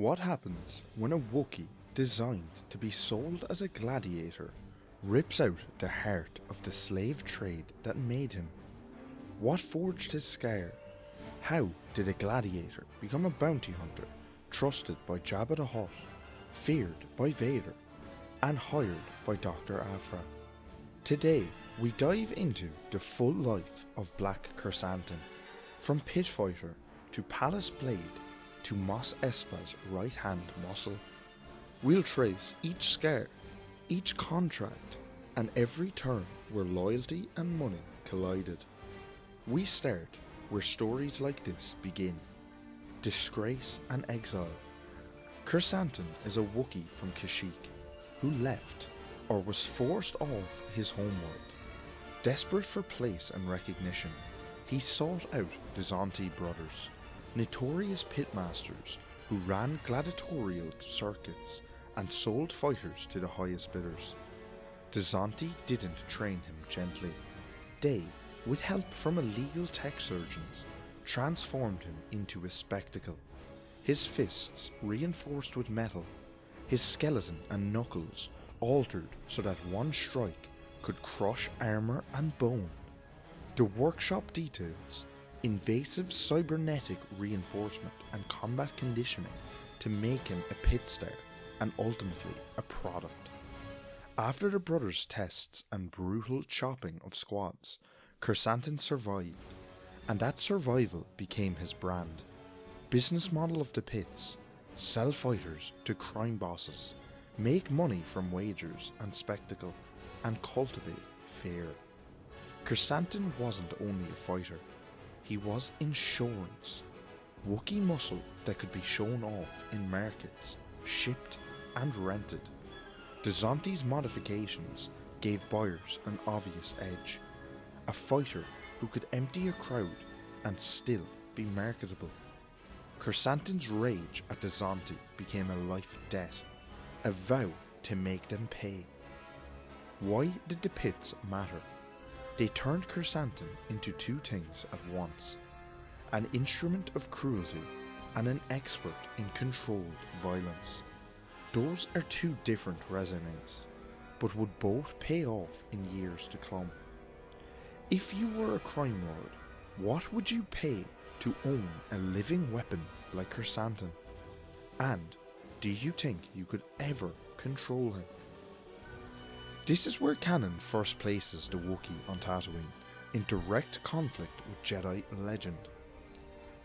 What happens when a Wookiee designed to be sold as a gladiator rips out the heart of the slave trade that made him? What forged his scar? How did a gladiator become a bounty hunter trusted by Jabba the Hutt, feared by Vader, and hired by Doctor Aphra? Today we dive into the full life of Black Krrsantan, from pit fighter to palace blade to Mos Espa's right hand muscle. We'll trace each scar, each contract, and every turn where loyalty and money collided. We start where stories like this begin. Disgrace and exile. Krrsantan is a Wookiee from Kashyyyk who left or was forced off his homeworld. Desperate for place and recognition, he sought out the Xonti Brothers, notorious pitmasters who ran gladiatorial circuits and sold fighters to the highest bidders. The Xonti didn't train him gently. They, with help from illegal tech surgeons, transformed him into a spectacle. His fists reinforced with metal, his skeleton and knuckles altered so that one strike could crush armour and bone. The workshop details invasive cybernetic reinforcement and combat conditioning to make him a pit star and ultimately a product. After the brothers' tests and brutal chopping of squads, Krrsantan survived, and that survival became his brand. Business model of the pits: sell fighters to crime bosses, make money from wagers and spectacle, and cultivate fear. Krrsantan wasn't only a fighter, he was insurance. Wookiee muscle that could be shown off in markets, shipped and rented. The Xonti's modifications gave buyers an obvious edge. A fighter who could empty a crowd and still be marketable. Krrsantan's rage at the Xonti became a life debt, a vow to make them pay. Why did the pits matter? They turned Krrsantan into two things at once: an instrument of cruelty and an expert in controlled violence. Those are two different resumes, but would both pay off in years to come. If you were a crime lord, what would you pay to own a living weapon like Krrsantan? And do you think you could ever control him? This is where canon first places the Wookiee on Tatooine in direct conflict with Jedi legend.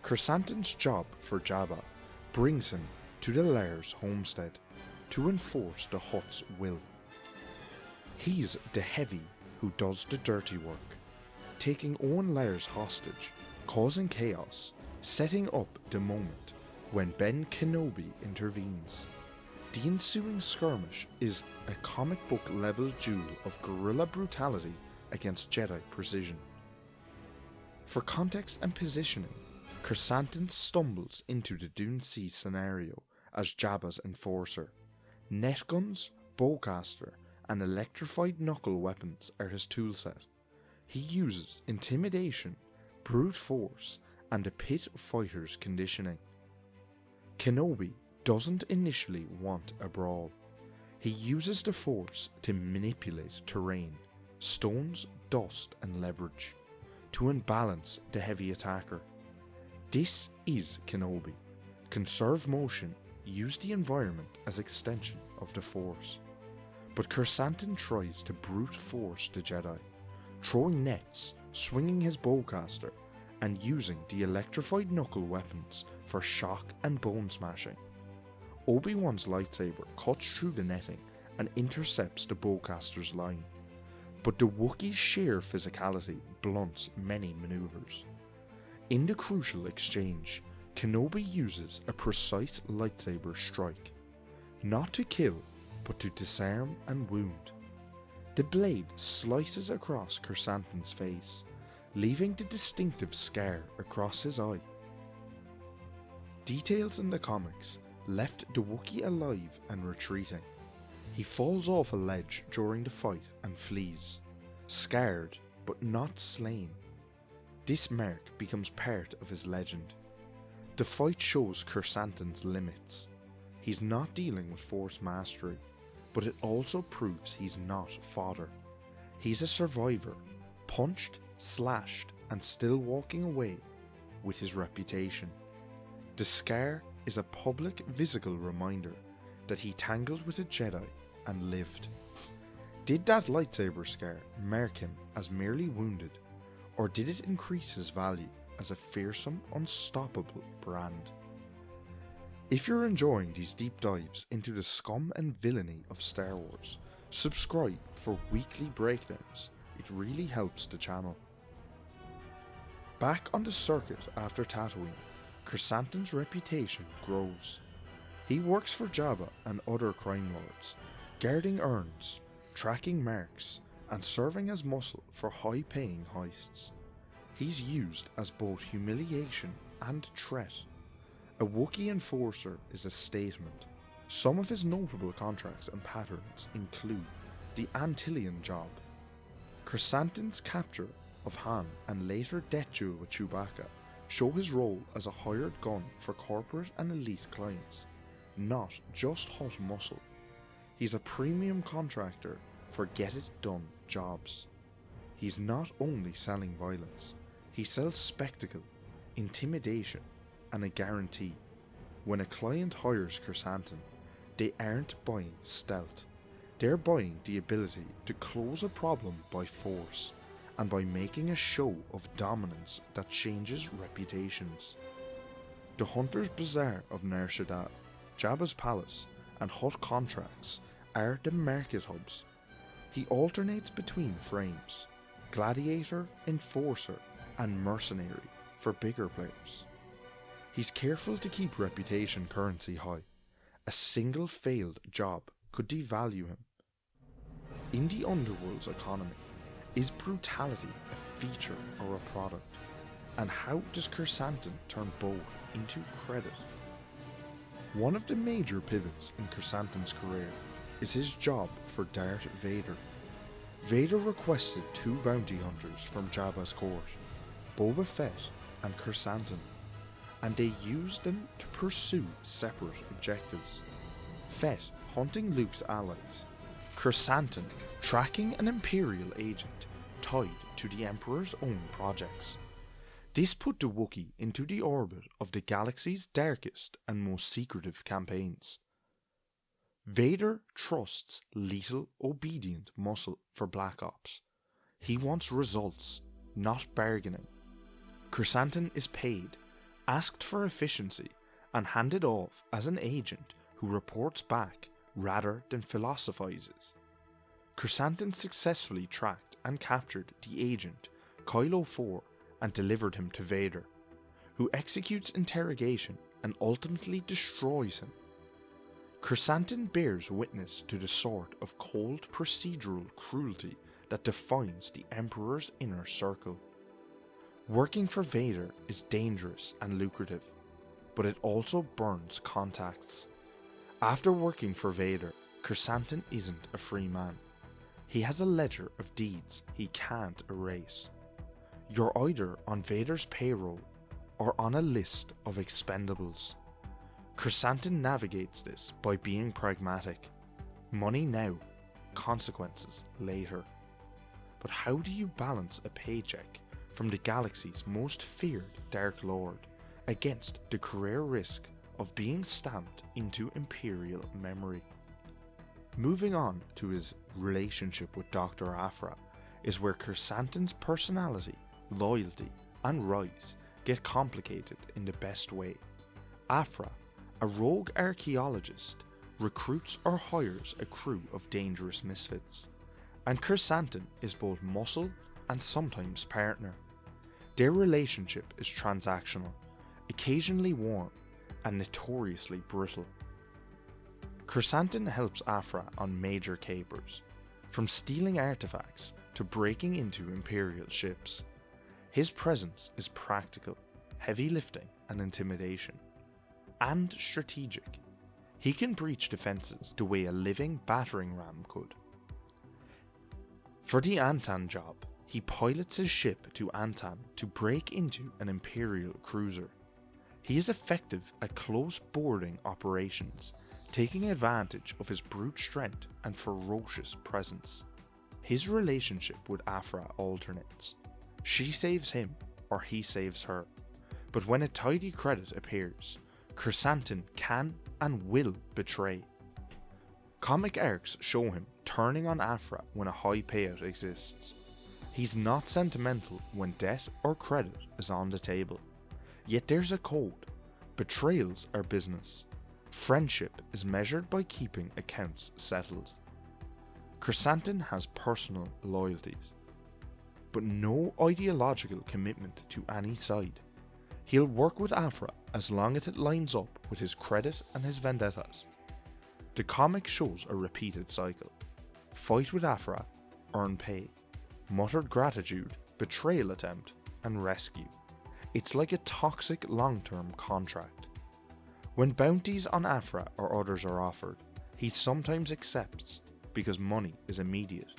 Krrsantan's job for Jabba brings him to the Lairs homestead to enforce the Hutt's will. He's the heavy who does the dirty work, taking Owen Lairs hostage, causing chaos, setting up the moment when Ben Kenobi intervenes. The ensuing skirmish is a comic book level duel of guerrilla brutality against Jedi precision. For context and positioning, Krrsantan stumbles into the Dune Sea scenario as Jabba's enforcer. Net guns, bowcaster, and electrified knuckle weapons are his toolset. He uses intimidation, brute force, and a pit fighter's conditioning. Kenobi doesn't initially want a brawl. He uses the force to manipulate terrain, stones, dust, and leverage, to unbalance the heavy attacker. This is Kenobi. Conserve motion, use the environment as extension of the force. But Krrsantan tries to brute force the Jedi, throwing nets, swinging his bowcaster, and using the electrified knuckle weapons for shock and bone smashing. Obi-Wan's lightsaber cuts through the netting and intercepts the bowcaster's line, but the Wookiee's sheer physicality blunts many maneuvers. In the crucial exchange, Kenobi uses a precise lightsaber strike, not to kill, but to disarm and wound. The blade slices across Krrsantan's face, leaving the distinctive scar across his eye. Details in the comics left the Wookiee alive and retreating. He falls off a ledge during the fight and flees, scarred but not slain. This mark becomes part of his legend. The fight shows Krrsantan's limits. he's not dealing with Force mastery, but it also proves he's not fodder. He's a survivor, punched, slashed, and still walking away with his reputation. The scar is a public physical reminder that he tangled with a Jedi and lived. Did that lightsaber scar mark him as merely wounded, or did it increase his value as a fearsome, unstoppable brand? If you're enjoying these deep dives into the scum and villainy of Star Wars, subscribe for weekly breakdowns. It really helps the channel. Back on the circuit after Tatooine, Krrsantan's reputation grows. He works for Jabba and other crime lords, guarding urns, tracking marks, and serving as muscle for high-paying heists. He's used as both humiliation and threat. A Wookiee enforcer is a statement. Some of his notable contracts and patterns include the Antillian job, Krrsantan's capture of Han and later death duel with Chewbacca show his role as a hired gun for corporate and elite clients, not just hot muscle. He's a premium contractor for get-it-done jobs. He's not only selling violence, he sells spectacle, intimidation, and a guarantee. When a client hires Krrsantan, they aren't buying stealth. They're buying the ability to close a problem by force, and by making a show of dominance that changes reputations. The Hunter's Bazaar of Nar Shaddaa, Jabba's Palace, and Hutt contracts are the market hubs. He alternates between frames, gladiator, enforcer, and mercenary for bigger players. He's careful to keep reputation currency high. A single failed job could devalue him. In the underworld's economy, is brutality a feature or a product? And how does Krrsantan turn both into credit? One of the major pivots in Krrsantan's career is his job for Darth Vader. Vader requested 2 bounty hunters from Jabba's court, Boba Fett and Krrsantan, and they used them to pursue separate objectives. Fett hunting Luke's allies, Krrsantan tracking an Imperial agent tied to the Emperor's own projects. This put the Wookiee into the orbit of the galaxy's darkest and most secretive campaigns. Vader trusts lethal, obedient muscle for Black Ops. He wants results, not bargaining. Krrsantan is paid, asked for efficiency, and handed off as an agent who reports back rather than philosophizes. Krrsantan successfully tracked and captured the agent Kylo 4 and delivered him to Vader, who executes interrogation and ultimately destroys him. Krrsantan bears witness to the sort of cold procedural cruelty that defines the Emperor's inner circle. Working for Vader is dangerous and lucrative, but it also burns contacts. After working for Vader, Krrsantan isn't a free man. He has a ledger of deeds he can't erase. You're either on Vader's payroll or on a list of expendables. Krrsantan navigates this by being pragmatic. Money now, consequences later. But how do you balance a paycheck from the galaxy's most feared Dark Lord against the career risk of being stamped into Imperial memory? Moving on to his relationship with Doctor Aphra is where Krrsantan's personality, loyalty, and rise get complicated in the best way. Aphra, a rogue archaeologist, recruits or hires a crew of dangerous misfits, and Krrsantan is both muscle and sometimes partner. Their relationship is transactional, occasionally warm, and notoriously brittle. Krrsantan helps Aphra on major capers, from stealing artifacts to breaking into Imperial ships. His presence is practical, heavy lifting and intimidation, and strategic. He can breach defences the way a living battering ram could. For the Antan job, he pilots his ship to Antan to break into an Imperial cruiser. He is effective at close boarding operations, taking advantage of his brute strength and ferocious presence. His relationship with Aphra alternates. She saves him, or he saves her. But when a tidy credit appears, Krrsantan can and will betray. Comic arcs show him turning on Aphra when a high payout exists. He's not sentimental when debt or credit is on the table. Yet there's a code. Betrayals are business. Friendship is measured by keeping accounts settled. Krrsantan has personal loyalties, but no ideological commitment to any side. He'll work with Aphra as long as it lines up with his credit and his vendettas. The comic shows a repeated cycle. Fight with Aphra, earn pay, muttered gratitude, betrayal attempt, and rescue. It's like a toxic long-term contract. When bounties on Aphra or others are offered, he sometimes accepts because money is immediate,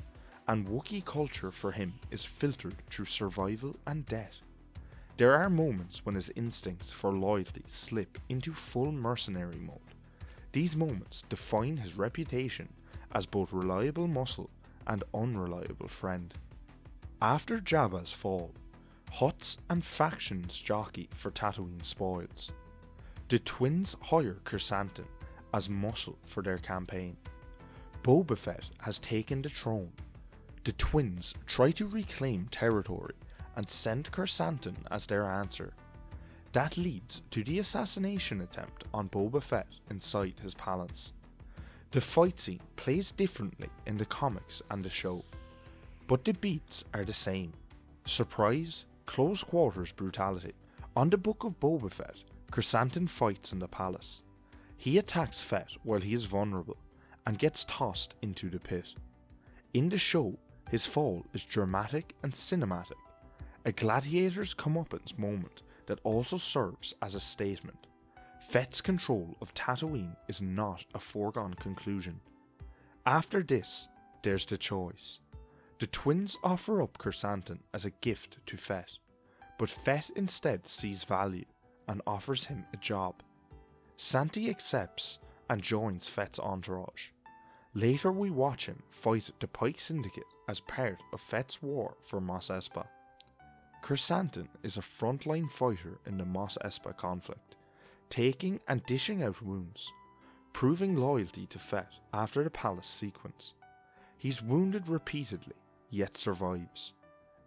and Wookiee culture for him is filtered through survival and debt. There are moments when his instincts for loyalty slip into full mercenary mode. These moments define his reputation as both reliable muscle and unreliable friend. After Jabba's fall, Hutts and factions jockey for Tatooine spoils. The twins hire Krrsantan as muscle for their campaign. Boba Fett has taken the throne. The twins try to reclaim territory and send Krrsantan as their answer. That leads to the assassination attempt on Boba Fett inside his palace. The fight scene plays differently in the comics and the show, but the beats are the same. Surprise, close quarters brutality. On the Book of Boba Fett, Krrsantan fights in the palace. He attacks Fett while he is vulnerable and gets tossed into the pit. In the show, his fall is dramatic and cinematic, a gladiator's comeuppance moment that also serves as a statement. Fett's control of Tatooine is not a foregone conclusion. After this, there's the choice. The twins offer up Krrsantan as a gift to Fett, but Fett instead sees value and offers him a job. Xonti accepts and joins Fett's entourage. Later we watch him fight the Pike Syndicate as part of Fett's war for Mos Espa. Krrsantan is a frontline fighter in the Mos Espa conflict, taking and dishing out wounds, proving loyalty to Fett after the palace sequence. He's wounded repeatedly, yet survives,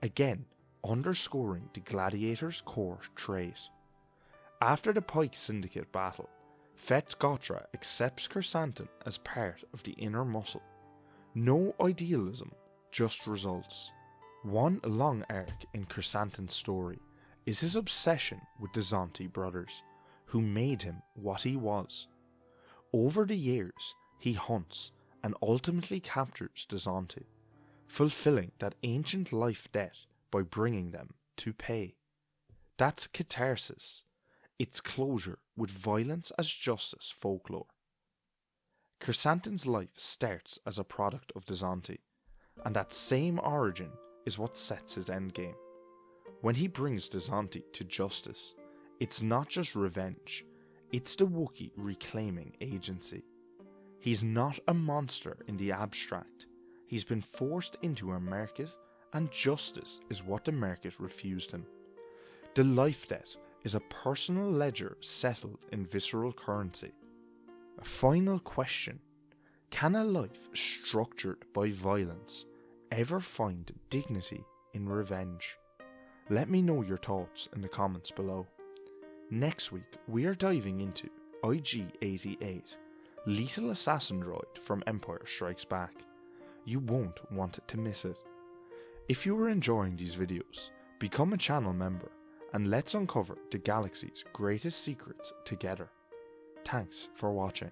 again underscoring the gladiator's core trait. After the Pike Syndicate battle, Fett's Gotra accepts Krrsantan as part of the inner muscle. No idealism, just results. One long arc in Krrsantan's story is his obsession with the Xonti Brothers, who made him what he was. Over the years, he hunts and ultimately captures the Xonti, fulfilling that ancient life debt by bringing them to pay. That's catharsis. It's closure with violence as justice folklore. Krrsantan's life starts as a product of the Xonti, and that same origin is what sets his endgame. When he brings the Xonti to justice, it's not just revenge, it's the Wookiee reclaiming agency. He's not a monster in the abstract, he's been forced into a market, and justice is what the market refused him. The life debt is a personal ledger settled in visceral currency. A final question: can a life structured by violence ever find dignity in revenge? Let me know your thoughts in the comments below. Next week we are diving into IG-88, Lethal Assassin Droid from Empire Strikes Back. You won't want to miss it. If you are enjoying these videos, become a channel member and let's uncover the galaxy's greatest secrets together. Thanks for watching.